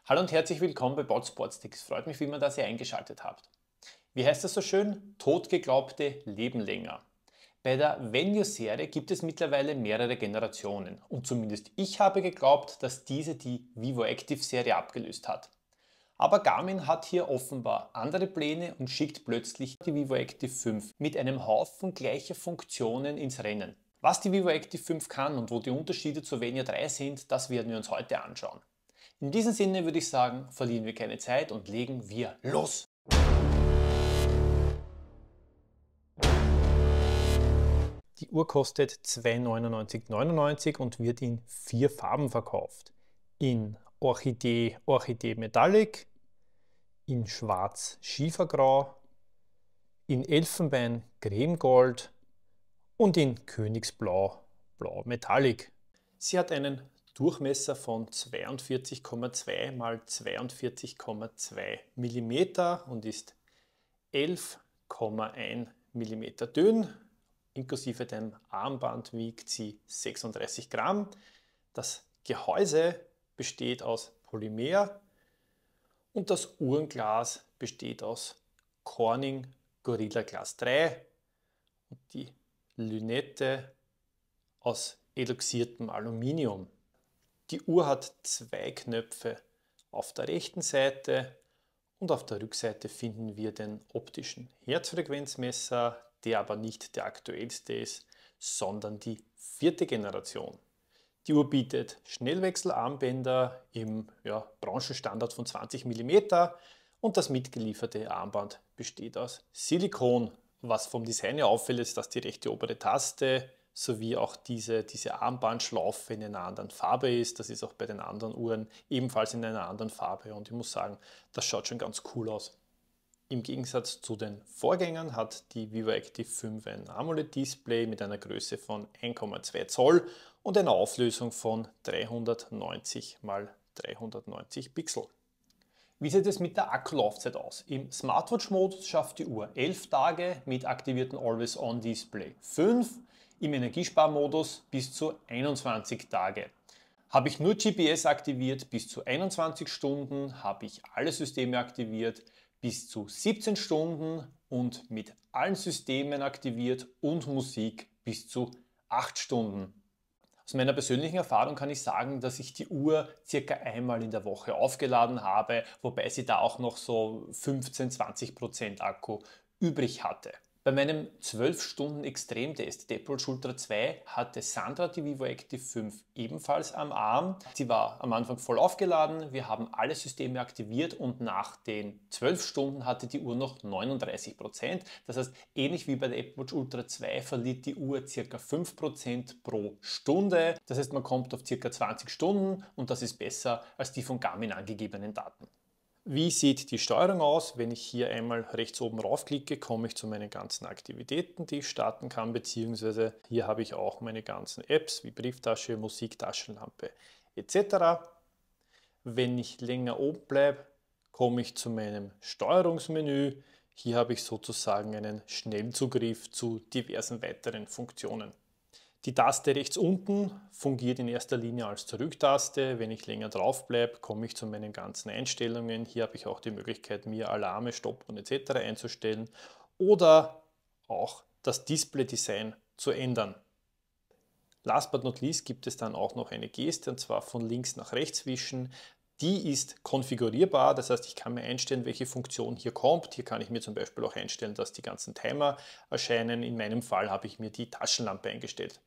Hallo und herzlich willkommen bei Bolt Sportstick. Es freut mich wie immer, dass ihr eingeschaltet habt. Wie heißt das so schön? Totgeglaubte leben länger. Bei der Venue-Serie gibt es mittlerweile mehrere Generationen und zumindest ich habe geglaubt, dass diese die Vivo Active-Serie abgelöst hat. Aber Garmin hat hier offenbar andere Pläne und schickt plötzlich die Vivo Active 5 mit einem Haufen gleicher Funktionen ins Rennen. Was die Vivo Active 5 kann und wo die Unterschiede zur Venue 3 sind, das werden wir uns heute anschauen. In diesem Sinne würde ich sagen, verlieren wir keine Zeit und legen wir los! Die Uhr kostet 2,99,99 und wird in 4 Farben verkauft. In Orchidee Metallic, in Schwarz Schiefergrau, in Elfenbein Cremegold und in Königsblau Blau Metallic. Sie hat einen Durchmesser von 42,2 x 42,2 mm und ist 11,1 mm dünn. Inklusive dem Armband wiegt sie 36 Gramm. Das Gehäuse besteht aus Polymer und das Uhrenglas besteht aus Corning Gorilla Glas 3 und die Lünette aus eloxiertem Aluminium. Die Uhr hat 2 Knöpfe auf der rechten Seite und auf der Rückseite finden wir den optischen Herzfrequenzmesser, der aber nicht der aktuellste ist, sondern die 4. Generation. Die Uhr bietet Schnellwechselarmbänder im Branchenstandard von 20 mm und das mitgelieferte Armband besteht aus Silikon. Was vom Design her auffällt, ist, dass die rechte obere Taste sowie auch diese Armbandschlaufe in einer anderen Farbe ist. Das ist auch bei den anderen Uhren ebenfalls in einer anderen Farbe und ich muss sagen, das schaut schon ganz cool aus. Im Gegensatz zu den Vorgängern hat die Vivo Active 5 ein AMOLED-Display mit einer Größe von 1,2 Zoll und einer Auflösung von 390 x 390 Pixel. Wie sieht es mit der Akkulaufzeit aus? Im Smartwatch-Modus schafft die Uhr 11 Tage, mit aktiviertem Always-On-Display 5, im Energiesparmodus bis zu 21 Tage. Habe ich nur GPS aktiviert bis zu 21 Stunden, habe ich alle Systeme aktiviert bis zu 17 Stunden und mit allen Systemen aktiviert und Musik bis zu 8 Stunden. Aus meiner persönlichen Erfahrung kann ich sagen, dass ich die Uhr circa einmal in der Woche aufgeladen habe, wobei sie da auch noch so 15-20% Akku übrig hatte. Bei meinem 12-Stunden-Extremtest Depot Ultra 2 hatte Sandra die Vivo Active 5 ebenfalls am Arm. Sie war am Anfang voll aufgeladen, wir haben alle Systeme aktiviert und nach den 12 Stunden hatte die Uhr noch 39%. Das heißt, ähnlich wie bei der Apple Watch Ultra 2 verliert die Uhr ca. 5% pro Stunde. Das heißt, man kommt auf ca. 20 Stunden und das ist besser als die von Garmin angegebenen Daten. Wie sieht die Steuerung aus? Wenn ich hier einmal rechts oben raufklicke, komme ich zu meinen ganzen Aktivitäten, die ich starten kann, beziehungsweise hier habe ich auch meine ganzen Apps wie Brieftasche, Musik, Taschenlampe etc. Wenn ich länger oben bleibe, komme ich zu meinem Steuerungsmenü. Hier habe ich sozusagen einen Schnellzugriff zu diversen weiteren Funktionen. Die Taste rechts unten fungiert in erster Linie als Zurücktaste. Wenn ich länger drauf bleibe, komme ich zu meinen ganzen Einstellungen. Hier habe ich auch die Möglichkeit, mir Alarme, Stoppuhren etc. einzustellen oder auch das Display-Design zu ändern. Last but not least gibt es dann auch noch eine Geste, und zwar von links nach rechts wischen. Die ist konfigurierbar, das heißt, ich kann mir einstellen, welche Funktion hier kommt. Hier kann ich mir zum Beispiel auch einstellen, dass die ganzen Timer erscheinen. In meinem Fall habe ich mir die Taschenlampe eingestellt.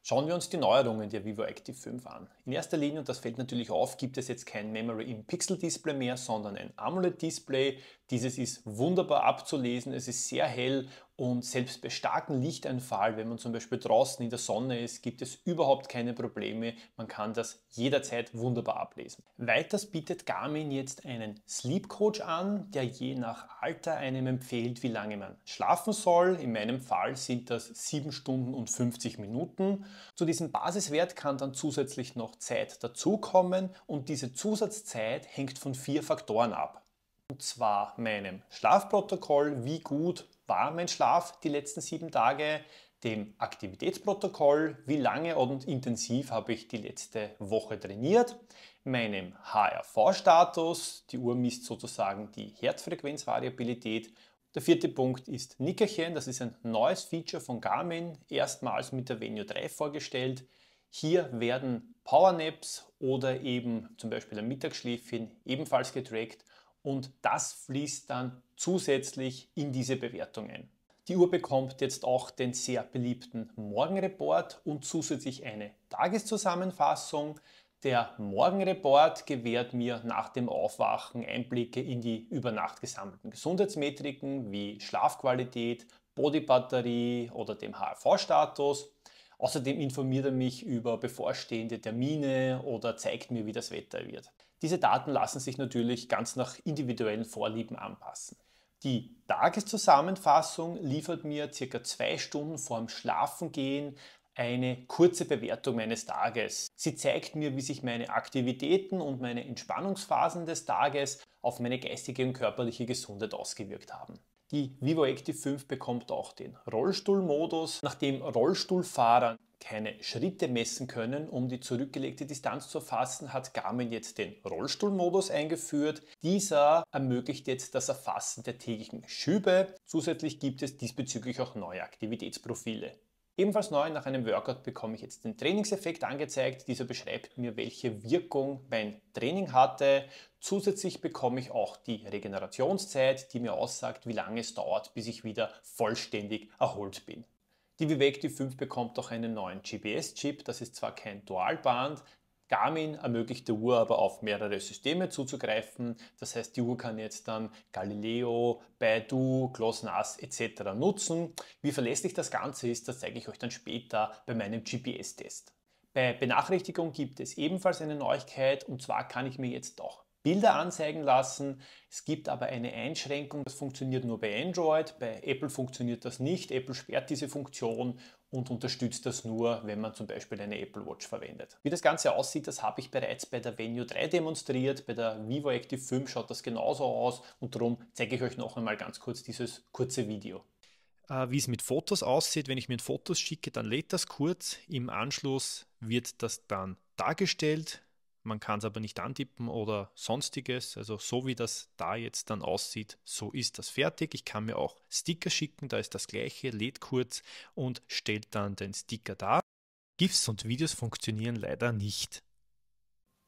Schauen wir uns die Neuerungen der Vivo Active 5 an. In erster Linie, und das fällt natürlich auf, gibt es jetzt kein Memory im Pixel Display mehr, sondern ein AMOLED Display. Dieses ist wunderbar abzulesen, es ist sehr hell und selbst bei starkem Lichteinfall, wenn man zum Beispiel draußen in der Sonne ist, gibt es überhaupt keine Probleme. Man kann das jederzeit wunderbar ablesen. Weiters bietet Garmin jetzt einen Sleep Coach an, der je nach Alter einem empfiehlt, wie lange man schlafen soll. In meinem Fall sind das 7 Stunden und 50 Minuten. Zu diesem Basiswert kann dann zusätzlich noch Zeit dazukommen und diese Zusatzzeit hängt von 4 Faktoren ab. Und zwar meinem Schlafprotokoll, wie gut war mein Schlaf die letzten 7 Tage, dem Aktivitätsprotokoll, wie lange und intensiv habe ich die letzte Woche trainiert, meinem HRV-Status, die Uhr misst sozusagen die Herzfrequenzvariabilität. Der vierte Punkt ist Nickerchen, das ist ein neues Feature von Garmin, erstmals mit der Venue 3 vorgestellt. Hier werden Powernaps oder eben zum Beispiel ein Mittagsschläfchen ebenfalls getrackt und das fließt dann zusätzlich in diese Bewertung ein. Die Uhr bekommt jetzt auch den sehr beliebten Morgenreport und zusätzlich eine Tageszusammenfassung. Der Morgenreport gewährt mir nach dem Aufwachen Einblicke in die über Nacht gesammelten Gesundheitsmetriken wie Schlafqualität, Bodybatterie oder dem HRV-Status. Außerdem informiert er mich über bevorstehende Termine oder zeigt mir, wie das Wetter wird. Diese Daten lassen sich natürlich ganz nach individuellen Vorlieben anpassen. Die Tageszusammenfassung liefert mir circa 2 Stunden vorm Schlafengehen eine kurze Bewertung meines Tages. Sie zeigt mir, wie sich meine Aktivitäten und meine Entspannungsphasen des Tages auf meine geistige und körperliche Gesundheit ausgewirkt haben. Die Vivo Active 5 bekommt auch den Rollstuhlmodus, nachdem Rollstuhlfahrer keine Schritte messen können, um die zurückgelegte Distanz zu erfassen, hat Garmin jetzt den Rollstuhlmodus eingeführt. Dieser ermöglicht jetzt das Erfassen der täglichen Schübe. Zusätzlich gibt es diesbezüglich auch neue Aktivitätsprofile. Ebenfalls neu, nach einem Workout bekomme ich jetzt den Trainingseffekt angezeigt. Dieser beschreibt mir, welche Wirkung mein Training hatte. Zusätzlich bekomme ich auch die Regenerationszeit, die mir aussagt, wie lange es dauert, bis ich wieder vollständig erholt bin. Die Vivo Active 5 bekommt auch einen neuen GPS-Chip. Das ist zwar kein Dualband, Garmin ermöglicht der Uhr aber auf mehrere Systeme zuzugreifen. Das heißt, die Uhr kann jetzt dann Galileo, Baidu, GLONASS etc. nutzen. Wie verlässlich das Ganze ist, das zeige ich euch dann später bei meinem GPS-Test. Bei Benachrichtigung gibt es ebenfalls eine Neuigkeit und zwar kann ich mir jetzt auch Bilder anzeigen lassen. Es gibt aber eine Einschränkung, das funktioniert nur bei Android, bei Apple funktioniert das nicht. Apple sperrt diese Funktion und unterstützt das nur, wenn man zum Beispiel eine Apple Watch verwendet. Wie das Ganze aussieht, das habe ich bereits bei der Venue 3 demonstriert. Bei der Vivo Active 5 schaut das genauso aus und darum zeige ich euch noch einmal ganz kurz dieses kurze Video. Wie es mit Fotos aussieht, wenn ich mir Fotos schicke, dann lädt das kurz. Im Anschluss wird das dann dargestellt. Man kann es aber nicht antippen oder sonstiges. Also so wie das da jetzt dann aussieht, so ist das fertig. Ich kann mir auch Sticker schicken, da ist das gleiche, lädt kurz und stellt dann den Sticker dar. GIFs und Videos funktionieren leider nicht.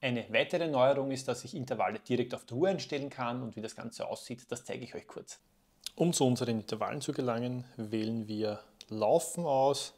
Eine weitere Neuerung ist, dass ich Intervalle direkt auf der Uhr einstellen kann und wie das Ganze aussieht, das zeige ich euch kurz. Um zu unseren Intervallen zu gelangen, wählen wir Laufen aus,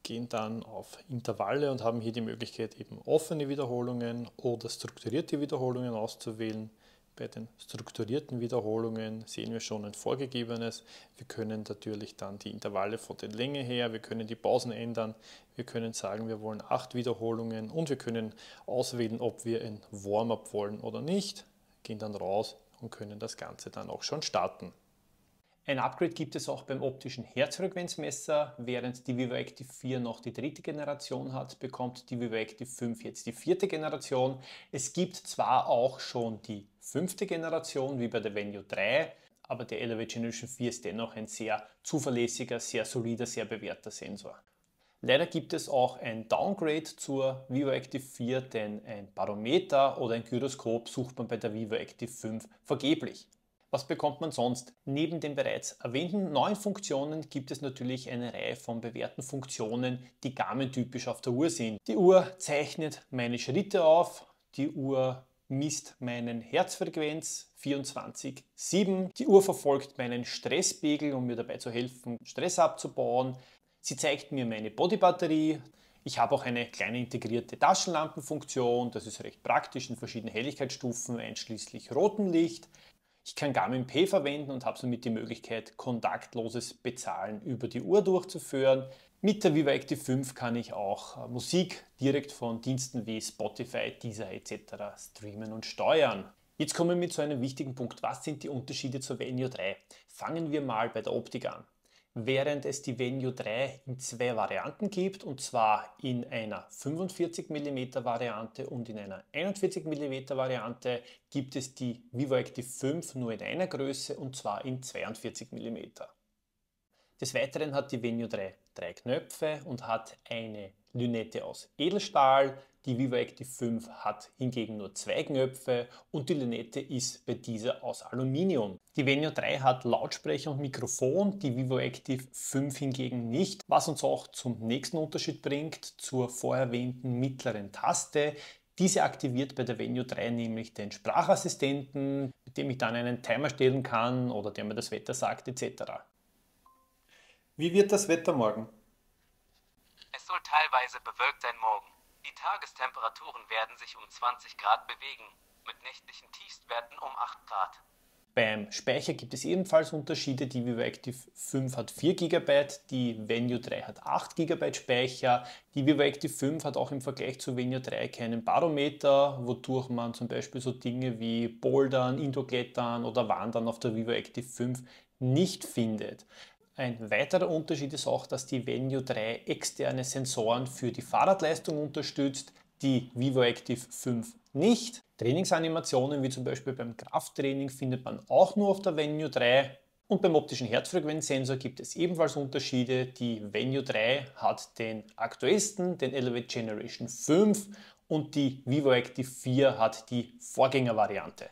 gehen dann auf Intervalle und haben hier die Möglichkeit, eben offene Wiederholungen oder strukturierte Wiederholungen auszuwählen. Bei den strukturierten Wiederholungen sehen wir schon ein vorgegebenes. Wir können natürlich dann die Intervalle von der Länge her, wir können die Pausen ändern, wir können sagen, wir wollen 8 Wiederholungen und wir können auswählen, ob wir ein Warm-up wollen oder nicht, gehen dann raus und können das Ganze dann auch schon starten. Ein Upgrade gibt es auch beim optischen Herzfrequenzmesser. Während die Vivo Active 4 noch die 3. Generation hat, bekommt die Vivo Active 5 jetzt die 4. Generation. Es gibt zwar auch schon die 5. Generation wie bei der Venue 3, aber der Elevate Generation 4 ist dennoch ein sehr zuverlässiger, sehr solider, sehr bewährter Sensor. Leider gibt es auch ein Downgrade zur Vivo Active 4, denn ein Barometer oder ein Gyroskop sucht man bei der Vivo Active 5 vergeblich. Was bekommt man sonst? Neben den bereits erwähnten neuen Funktionen gibt es natürlich eine Reihe von bewährten Funktionen, die Garmin-typisch auf der Uhr sind. Die Uhr zeichnet meine Schritte auf, die Uhr misst meinen Herzfrequenz 24/7, die Uhr verfolgt meinen Stresspegel, um mir dabei zu helfen, Stress abzubauen. Sie zeigt mir meine Bodybatterie. Ich habe auch eine kleine integrierte Taschenlampenfunktion, das ist recht praktisch in verschiedenen Helligkeitsstufen, einschließlich rotem Licht. Ich kann Garmin Pay verwenden und habe somit die Möglichkeit, kontaktloses Bezahlen über die Uhr durchzuführen. Mit der Vivo Active 5 kann ich auch Musik direkt von Diensten wie Spotify, Deezer etc. streamen und steuern. Jetzt kommen wir zu einem wichtigen Punkt. Was sind die Unterschiede zur Venue 3? Fangen wir mal bei der Optik an. Während es die Venue 3 in 2 Varianten gibt, und zwar in einer 45 mm Variante und in einer 41 mm Variante, gibt es die Vivo Active 5 nur in einer Größe und zwar in 42 mm. Des Weiteren hat die Venue 3 3 Knöpfe und hat eine Lünette aus Edelstahl. Die Vivo Active 5 hat hingegen nur 2 Knöpfe und die Lünette ist bei dieser aus Aluminium. Die Venue 3 hat Lautsprecher und Mikrofon, die Vivo Active 5 hingegen nicht, was uns auch zum nächsten Unterschied bringt, zur vorher erwähnten mittleren Taste. Diese aktiviert bei der Venue 3 nämlich den Sprachassistenten, mit dem ich dann einen Timer stellen kann oder der mir das Wetter sagt etc. Wie wird das Wetter morgen? Es soll teilweise bewölkt sein morgen. Die Tagestemperaturen werden sich um 20 Grad bewegen, mit nächtlichen Tiefstwerten um 8 Grad. Beim Speicher gibt es ebenfalls Unterschiede. Die Vivo Active 5 hat 4 GB, die Venue 3 hat 8 GB Speicher. Die Vivo Active 5 hat auch im Vergleich zu Venue 3 keinen Barometer, wodurch man zum Beispiel so Dinge wie Bouldern, Indoor-Klettern oder Wandern auf der Vivo Active 5 nicht findet. Ein weiterer Unterschied ist auch, dass die Venue 3 externe Sensoren für die Fahrradleistung unterstützt, die Vivo Active 5 nicht. Trainingsanimationen wie zum Beispiel beim Krafttraining findet man auch nur auf der Venue 3. Und beim optischen Herzfrequenzsensor gibt es ebenfalls Unterschiede. Die Venue 3 hat den aktuellsten, den Elevate Generation 5 und die Vivo Active 4 hat die Vorgängervariante.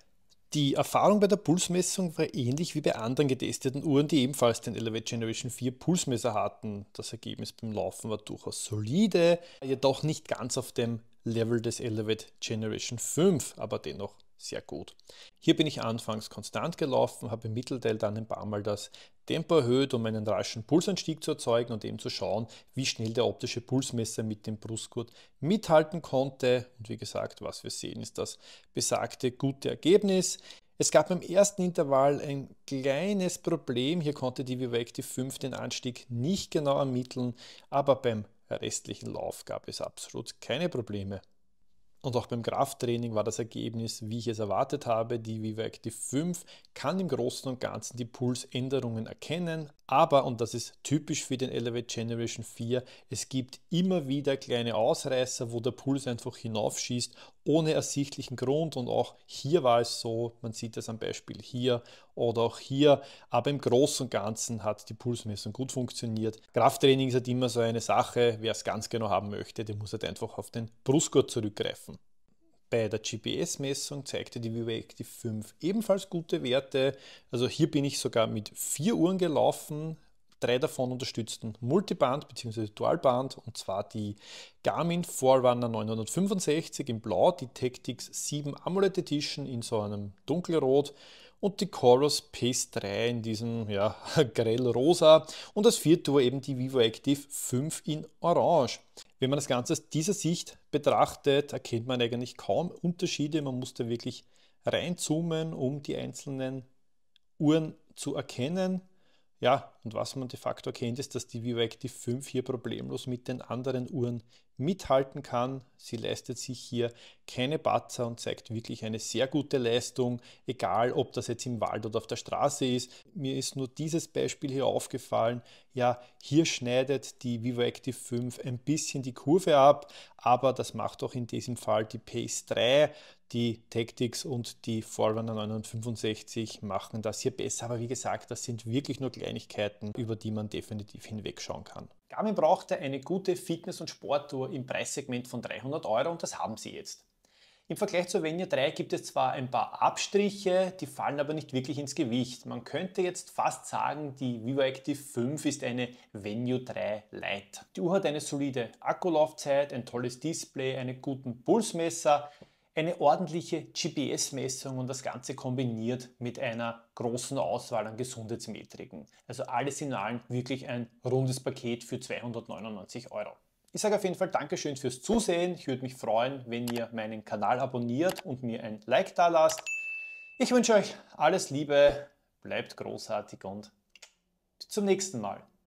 Die Erfahrung bei der Pulsmessung war ähnlich wie bei anderen getesteten Uhren, die ebenfalls den Elevate Generation 4 Pulsmesser hatten. Das Ergebnis beim Laufen war durchaus solide, jedoch nicht ganz auf dem Level des Elevate Generation 5, aber dennoch sehr gut. Hier bin ich anfangs konstant gelaufen, habe im Mittelteil dann ein paar Mal das Tempo erhöht, um einen raschen Pulsanstieg zu erzeugen und eben zu schauen, wie schnell der optische Pulsmesser mit dem Brustgurt mithalten konnte. Und wie gesagt, was wir sehen, ist das besagte gute Ergebnis. Es gab beim ersten Intervall ein kleines Problem. Hier konnte die Vivo Active 5 den Anstieg nicht genau ermitteln, aber beim restlichen Lauf gab es absolut keine Probleme. Und auch beim Krafttraining war das Ergebnis, wie ich es erwartet habe. Die Vivo Active 5 kann im Großen und Ganzen die Pulsänderungen erkennen, aber, und das ist typisch für den Elevate Generation 4, es gibt immer wieder kleine Ausreißer, wo der Puls einfach hinaufschießt, ohne ersichtlichen Grund. Und auch hier war es so, man sieht das am Beispiel hier oder auch hier, aber im Großen und Ganzen hat die Pulsmessung gut funktioniert. Krafttraining ist halt immer so eine Sache, wer es ganz genau haben möchte, der muss halt einfach auf den Brustgurt zurückgreifen. Bei der GPS-Messung zeigte die Vivo Active 5 ebenfalls gute Werte. Also hier bin ich sogar mit 4 Uhren gelaufen. 3 davon unterstützten Multiband bzw. Dualband, und zwar die Garmin Forerunner 965 in Blau, die Tactix 7 AMOLED Edition in so einem dunkelrot und die Coros Pace 3 in diesem grell-rosa und das 4. war eben die Vivo Active 5 in orange. Wenn man das Ganze aus dieser Sicht betrachtet, erkennt man eigentlich kaum Unterschiede. Man musste wirklich reinzoomen, um die einzelnen Uhren zu erkennen. Ja, und was man de facto erkennt, ist, dass die Vivo Active 5 hier problemlos mit den anderen Uhren mithalten kann. Sie leistet sich hier keine Patzer und zeigt wirklich eine sehr gute Leistung, egal ob das jetzt im Wald oder auf der Straße ist. Mir ist nur dieses Beispiel hier aufgefallen. Ja, hier schneidet die Vivo Active 5 ein bisschen die Kurve ab, aber das macht auch in diesem Fall die Pace 3. Die Tactix und die Forerunner 965 machen das hier besser, aber wie gesagt, das sind wirklich nur Kleinigkeiten, über die man definitiv hinwegschauen kann. Garmin brauchte eine gute Fitness- und Sportuhr im Preissegment von 300 € und das haben sie jetzt. Im Vergleich zur Venue 3 gibt es zwar ein paar Abstriche, die fallen aber nicht wirklich ins Gewicht. Man könnte jetzt fast sagen, die Vivo Active 5 ist eine Venue 3 Lite. Die Uhr hat eine solide Akkulaufzeit, ein tolles Display, einen guten Pulsmesser, eine ordentliche GPS-Messung und das Ganze kombiniert mit einer großen Auswahl an Gesundheitsmetriken. Also alles in allem wirklich ein rundes Paket für 299 €. Ich sage auf jeden Fall Dankeschön fürs Zusehen. Ich würde mich freuen, wenn ihr meinen Kanal abonniert und mir ein Like da lasst. Ich wünsche euch alles Liebe, bleibt großartig und bis zum nächsten Mal.